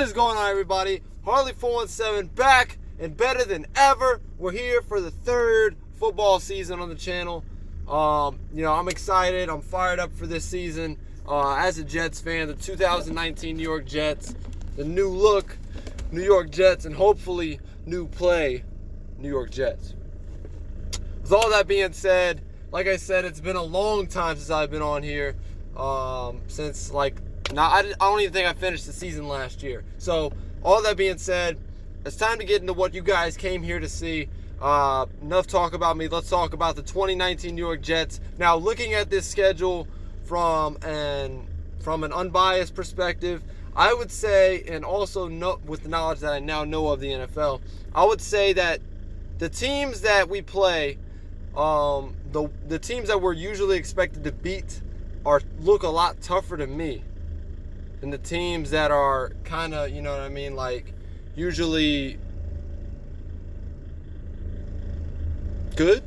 is going on, everybody? Harley 417 back and better than ever. We're here for the third football season on the channel. I'm excited. I'm fired up for this season. As a Jets fan, the 2019 New York Jets, the new look New York Jets, and hopefully new play New York Jets. With all that being said, like I said, it's been a long time since I've been on here. I don't even think I finished the season last year. So, all that being said, it's time to get into what you guys came here to see. Enough talk about me. Let's talk about the 2019 New York Jets. Now, looking at this schedule from an unbiased perspective, I would say, and also with the knowledge that I now know of the NFL, I would say that the teams that we play, the teams that we're usually expected to beat, look a lot tougher to me than the teams that are kind of, you know what I mean, like usually good.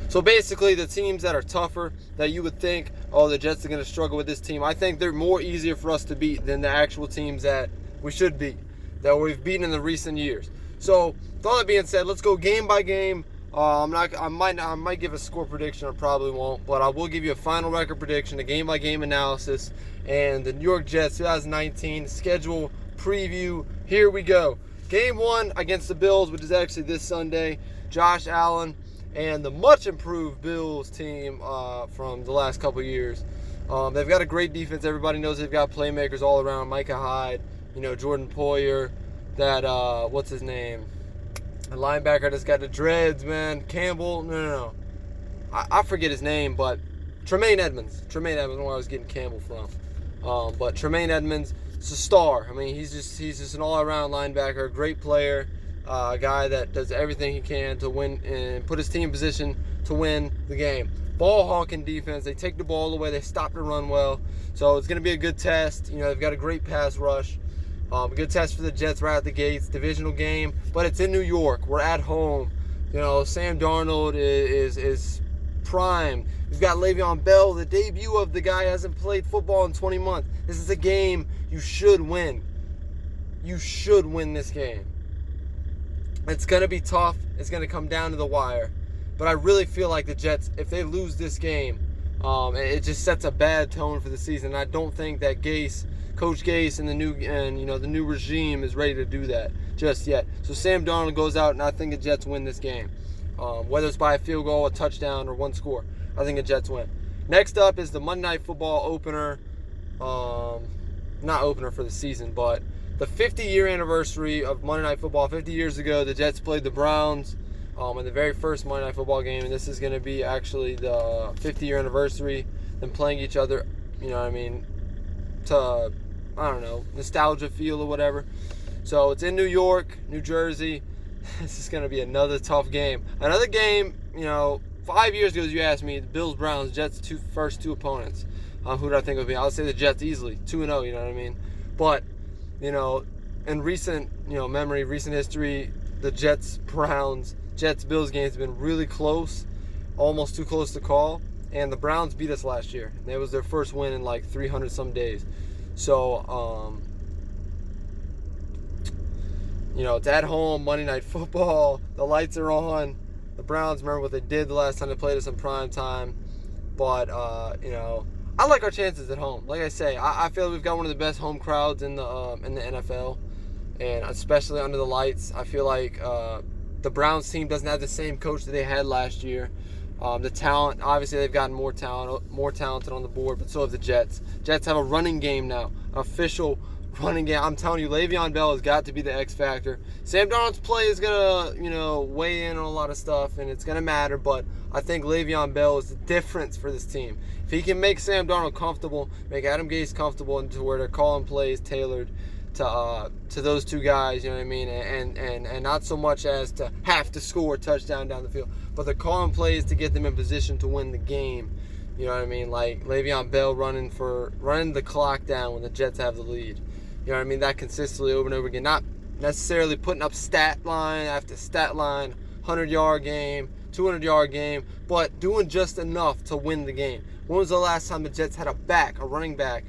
So basically, the teams that are tougher, that you would think, oh, the Jets are going to struggle with this team, I think they're more easier for us to beat than the actual teams that we should beat, that we've beaten in the recent years. So, with all that being said, let's go game by game. I might give a score prediction, I probably won't, but I will give you a final record prediction, a game by game analysis, and the New York Jets 2019 schedule preview. Here we go. Game 1 against the Bills, which is actually this Sunday. Josh Allen and the much improved Bills team from the last couple years. They've got a great defense. Everybody knows they've got playmakers all around. Micah Hyde, Jordan Poyer, that what's his name? The linebacker that's got the dreads, man. Campbell. No. I forget his name, but Tremaine Edmonds. Where I was getting Campbell from. But Tremaine Edmonds is a star. I mean, he's just an all-around linebacker, great player, a guy that does everything he can to win and put his team in position to win the game. Ball hawking defense. They take the ball away. They stop the run well. So it's going to be a good test. They've got a great pass rush. A good test for the Jets right out the gates. Divisional game, but it's in New York. We're at home. Sam Darnold is prime. We've got Le'Veon Bell. The debut of the guy hasn't played football in 20 months. This is a game you should win. You should win this game. It's going to be tough. It's going to come down to the wire. But I really feel like the Jets, if they lose this game, it just sets a bad tone for the season. I don't think that Coach Gase and the new regime is ready to do that just yet. So Sam Darnold goes out, and I think the Jets win this game. Whether it's by a field goal, a touchdown, or one score, I think the Jets win. Next up is the Monday Night Football opener. Not opener for the season, but the 50-year anniversary of Monday Night Football. 50 years ago, the Jets played the Browns in the very first Monday Night Football game, and this is going to be actually the 50-year anniversary, them playing each other, to, I don't know, nostalgia feel or whatever. So it's in New York, New Jersey. This is going to be another tough game. Another game, 5 years ago, as you asked me, the Bills, Browns, Jets, first two opponents. Who do I think it would be? I would say the Jets easily, 2-0, you know what I mean? But, in recent, memory, recent history, the Jets-Bills games have been really close, almost too close to call. And the Browns beat us last year. That was their first win in like 300-some days. So, it's at home, Monday Night Football. The lights are on. The Browns, remember what they did the last time they played us in prime time. But, I like our chances at home. Like I say, I feel we've got one of the best home crowds in the NFL. And especially under the lights, I feel like the Browns team doesn't have the same coach that they had last year. The talent, obviously they've gotten more talented on the board, but so have the Jets. Jets have a running game now, an official running game. I'm telling you, Le'Veon Bell has got to be the X factor. Sam Darnold's play is going to, weigh in on a lot of stuff, and it's going to matter, but I think Le'Veon Bell is the difference for this team. If he can make Sam Darnold comfortable, make Adam Gase comfortable, and to where they're calling plays tailored to those two guys, you know what I mean, and not so much as to have to score a touchdown down the field, but they're calling plays to get them in position to win the game, you know what I mean, like Le'Veon Bell running the clock down when the Jets have the lead, you know what I mean, that consistently over and over again, not necessarily putting up stat line after stat line, 100-yard game, 200-yard game, but doing just enough to win the game. When was the last time the Jets had a running back,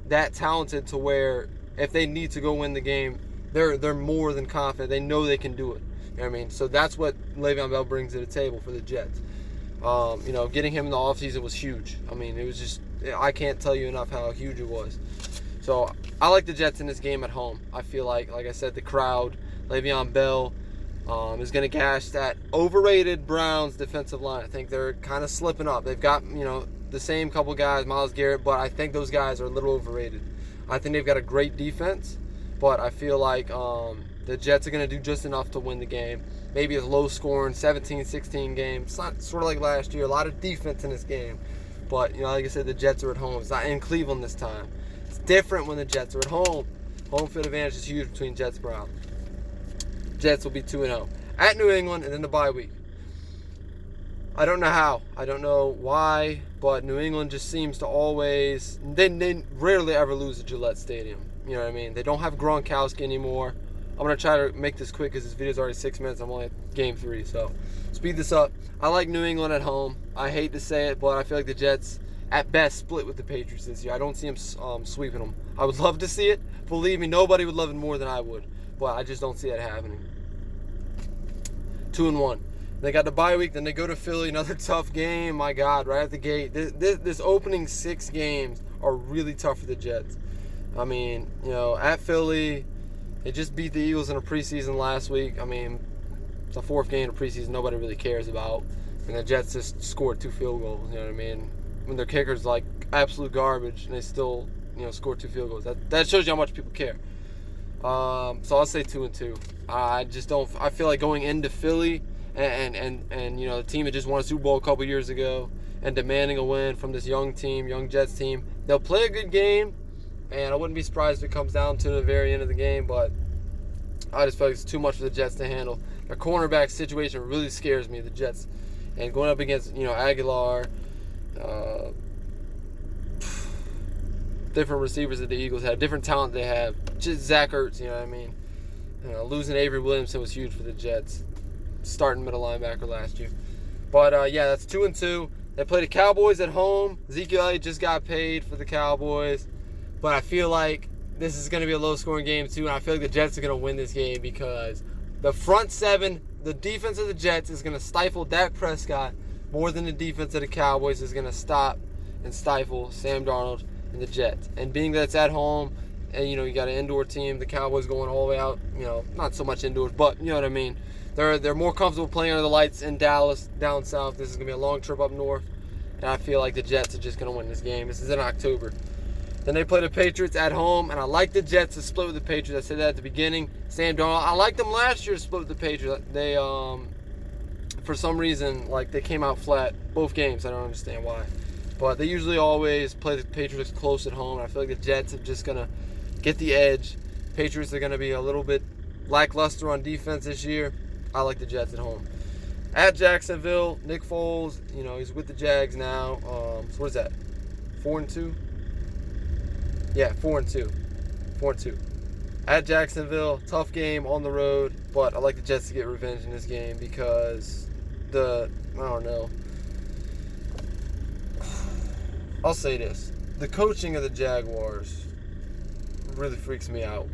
that talented to where if they need to go win the game, they're more than confident. They know they can do it. You know what I mean? So that's what Le'Veon Bell brings to the table for the Jets. Getting him in the offseason was huge. I mean, it was just, I can't tell you enough how huge it was. So I like the Jets in this game at home. I feel like I said, the crowd, Le'Veon Bell is going to gash that overrated Browns defensive line. I think they're kind of slipping up. They've got, the same couple guys, Myles Garrett, but I think those guys are a little overrated. I think they've got a great defense, but I feel like the Jets are going to do just enough to win the game. Maybe a low-scoring 17-16 game. It's not sort of like last year. A lot of defense in this game. But, like I said, the Jets are at home. It's not in Cleveland this time. It's different when the Jets are at home. Home field advantage is huge between Jets and Browns. Jets will be 2-0. At New England and then the bye week. I don't know how. I don't know why, but New England just seems to always... They rarely ever lose at Gillette Stadium. You know what I mean? They don't have Gronkowski anymore. I'm going to try to make this quick because this video is already 6 minutes. I'm only at game 3, so speed this up. I like New England at home. I hate to say it, but I feel like the Jets, at best, split with the Patriots this year. I don't see them sweeping them. I would love to see it. Believe me, nobody would love it more than I would, but I just don't see that happening. 2-1. They got the bye week, then they go to Philly, another tough game. My God, right at the gate. This opening 6 games are really tough for the Jets. I mean, at Philly, they just beat the Eagles in a preseason last week. I mean, it's a 4th game of preseason nobody really cares about. And the Jets just scored 2 field goals, you know what I mean? When their kicker's like absolute garbage and they still, scored 2 field goals. That shows you how much people care. So I'll say 2-2. I just don't. I feel like going into Philly and the team that just won a Super Bowl a couple years ago and demanding a win from this young Jets team, they'll play a good game, and I wouldn't be surprised if it comes down to the very end of the game. But I just feel like it's too much for the Jets to handle. Their cornerback situation really scares me. The Jets, and going up against Aguilar. Different receivers that the Eagles have, different talent they have. Just Zach Ertz, you know what I mean? Losing Avery Williamson was huge for the Jets. Starting middle linebacker last year. But, that's 2-2. They play the Cowboys at home. Ezekiel Elliott just got paid for the Cowboys. But I feel like this is going to be a low-scoring game, too. And I feel like the Jets are going to win this game because the front 7, the defense of the Jets is going to stifle Dak Prescott more than the defense of the Cowboys is going to stop and stifle Sam Darnold and the Jets. And being that it's at home, and you got an indoor team, the Cowboys going all the way out, not so much indoors, but you know what I mean. They're more comfortable playing under the lights in Dallas, down south. This is gonna be a long trip up north, and I feel like the Jets are just gonna win this game. This is in October. Then they play the Patriots at home, and I like the Jets to split with the Patriots. I said that at the beginning. Sam Darnold, I liked them last year to split with the Patriots. They for some reason, they came out flat both games. I don't understand why. But they usually always play the Patriots close at home. And I feel like the Jets are just going to get the edge. Patriots are going to be a little bit lackluster on defense this year. I like the Jets at home. At Jacksonville, Nick Foles, he's with the Jags now. So what is that? 4-2? Yeah, 4-2. 4-2. At Jacksonville, tough game on the road. But I like the Jets to get revenge in this game because I don't know. I'll say this: the coaching of the Jaguars really freaks me out.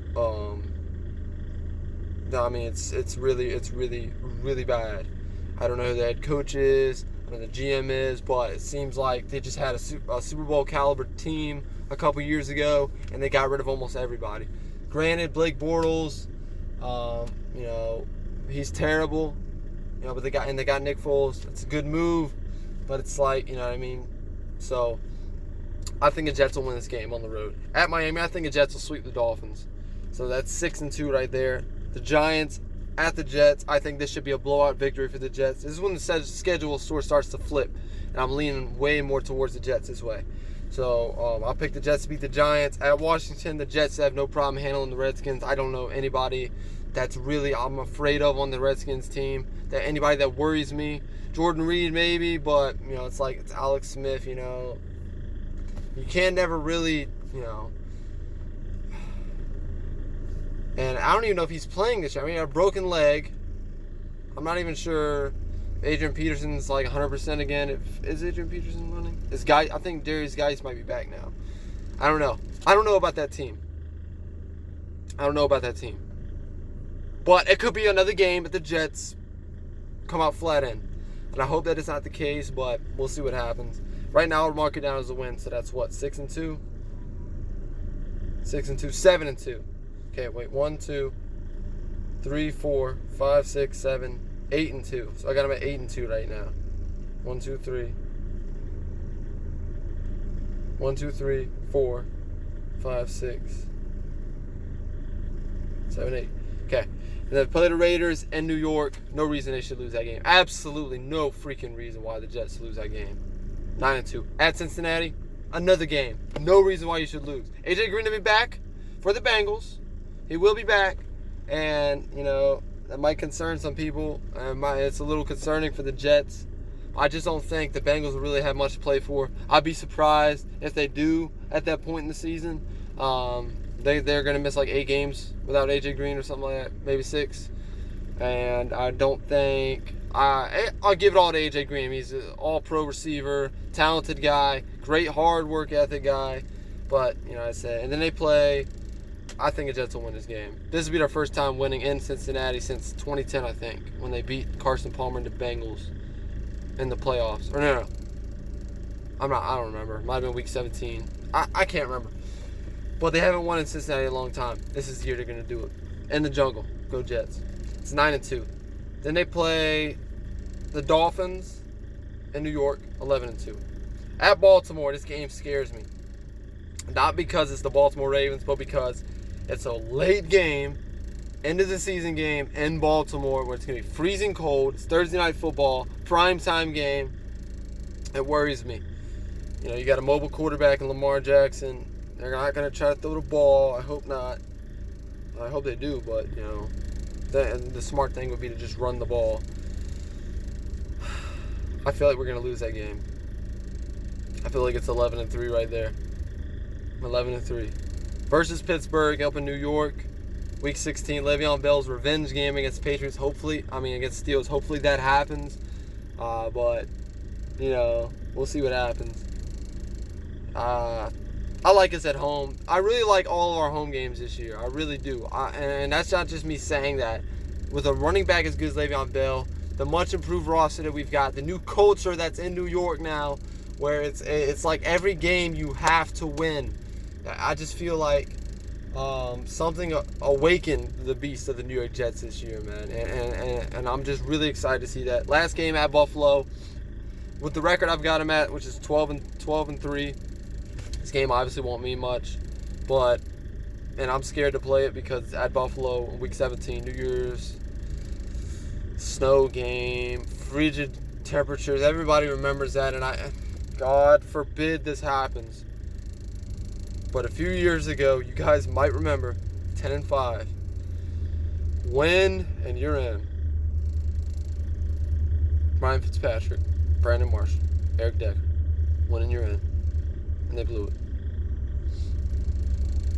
It's really bad. I don't know who the head coach is, I don't know who the GM is, but it seems like they just had a Super Bowl caliber team a couple years ago, and they got rid of almost everybody. Granted, Blake Bortles, he's terrible, but they got Nick Foles. It's a good move, but it's like, you know what I mean. So I think the Jets will win this game on the road. At Miami, I think the Jets will sweep the Dolphins. So that's 6-2 right there. The Giants at the Jets. I think this should be a blowout victory for the Jets. This is when the schedule sort of starts to flip, and I'm leaning way more towards the Jets this way. So I'll pick the Jets to beat the Giants. At Washington, the Jets have no problem handling the Redskins. I don't know anybody that's really I'm afraid of on the Redskins team. That anybody that worries me. Jordan Reed maybe, but it's Alex Smith. You can never really, And I don't even know if he's playing this year. I mean, he had a broken leg. I'm not even sure Adrian Peterson's 100% again. Is Adrian Peterson running? I think Darius Geis might be back now. I don't know. I don't know about that team. But it could be another game that the Jets come out flat in. And I hope that is not the case, but we'll see what happens. Right now, I'll mark it down as a win. So that's what? 6-2? 7-2. Okay, wait. 1, 2, 3, 4, 5, 6, 7, 8-2. So I got them at 8-2 right now. 1, 2, 3. 1, 2, 3, 4, 5, 6, 7, 8. Okay. And then play the Raiders in New York. No reason they should lose that game. Absolutely no freaking reason why the Jets lose that game. 9-2. At Cincinnati, another game. No reason why you should lose. AJ Green to be back for the Bengals. He will be back. And, that might concern some people. It's a little concerning for the Jets. I just don't think the Bengals will really have much to play for. I'd be surprised if they do at that point in the season. They're going to miss like 8 games without AJ Green or something like that, maybe 6. And I don't think I'll give it all to AJ Green. He's an all-pro receiver, talented guy, great hard work ethic guy. But I said, and then they play. I think the Jets will win this game. This will be their first time winning in Cincinnati since 2010, I think, when they beat Carson Palmer and the Bengals in the playoffs. Or no. I don't remember. It might have been week 17. I can't remember. But they haven't won in Cincinnati in a long time. This is the year they're going to do it. In the jungle. Go Jets. It's 9-2. Then they play the Dolphins in New York, 11-2. At Baltimore, this game scares me. Not because it's the Baltimore Ravens, but because it's a late game, end of the season game in Baltimore where it's going to be freezing cold. It's Thursday night football, primetime game. It worries me. You got a mobile quarterback in Lamar Jackson. They're not going to try to throw the ball. I hope not. I hope they do, but, the smart thing would be to just run the ball. I feel like we're going to lose that game. I feel like it's 11-3 right there. 11-3. Versus Pittsburgh up in New York. Week 16, Le'Veon Bell's revenge game against Patriots. Against Steelers. Hopefully that happens. But, we'll see what happens. I like us at home. I really like all of our home games this year. I really do. And that's not just me saying that. With a running back as good as Le'Veon Bell, the much improved roster that we've got, the new culture that's in New York now, where it's like every game you have to win. I just feel like something awakened the beast of the New York Jets this year, man. And I'm just really excited to see that. Last game at Buffalo, with the record I've got them at, which is 12-3. This game obviously won't mean much, and I'm scared to play it because at Buffalo, week 17, New Year's, snow game, frigid temperatures. Everybody remembers that, and God forbid this happens. But a few years ago, you guys might remember, 10-5. Win, and you're in. Ryan Fitzpatrick, Brandon Marshall, Eric Decker. Win, and you're in. And they blew it.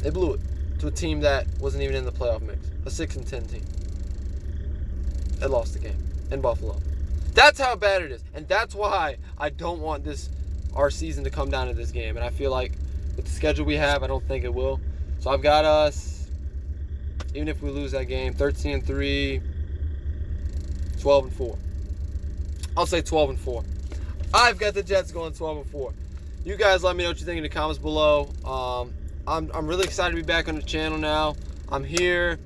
They blew it to a team that wasn't even in the playoff mix. A 6-10 team. They lost the game in Buffalo. That's how bad it is. And that's why I don't want our season to come down to this game. And I feel like with the schedule we have, I don't think it will. So I've got us, even if we lose that game, 13-3, 12-4. I'll say 12-4. I've got the Jets going 12-4. You guys let me know what you think in the comments below. I'm really excited to be back on the channel now. I'm here.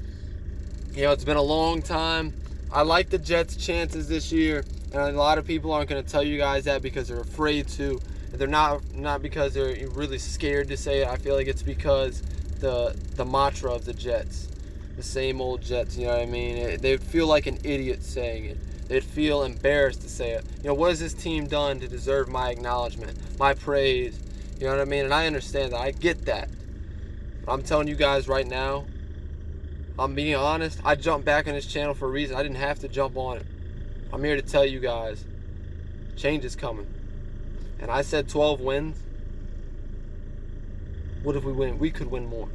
It's been a long time. I like the Jets' chances this year, and a lot of people aren't going to tell you guys that because they're afraid to. They're not because they're really scared to say it. I feel like it's because the mantra of the Jets, the same old Jets. You know what I mean? They feel like an idiot saying it. They'd feel embarrassed to say it. What has this team done to deserve my acknowledgement, my praise? You know what I mean? And I understand that. I get that. But I'm telling you guys right now, I'm being honest. I jumped back on this channel for a reason. I didn't have to jump on it. I'm here to tell you guys, change is coming. And I said 12 wins. What if we win? We could win more.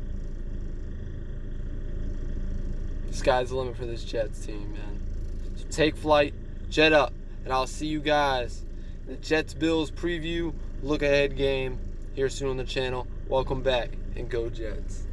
The sky's the limit for this Jets team, man. So take flight, jet up, and I'll see you guys in the Jets-Bills preview look-ahead game here soon on the channel. Welcome back, and go Jets.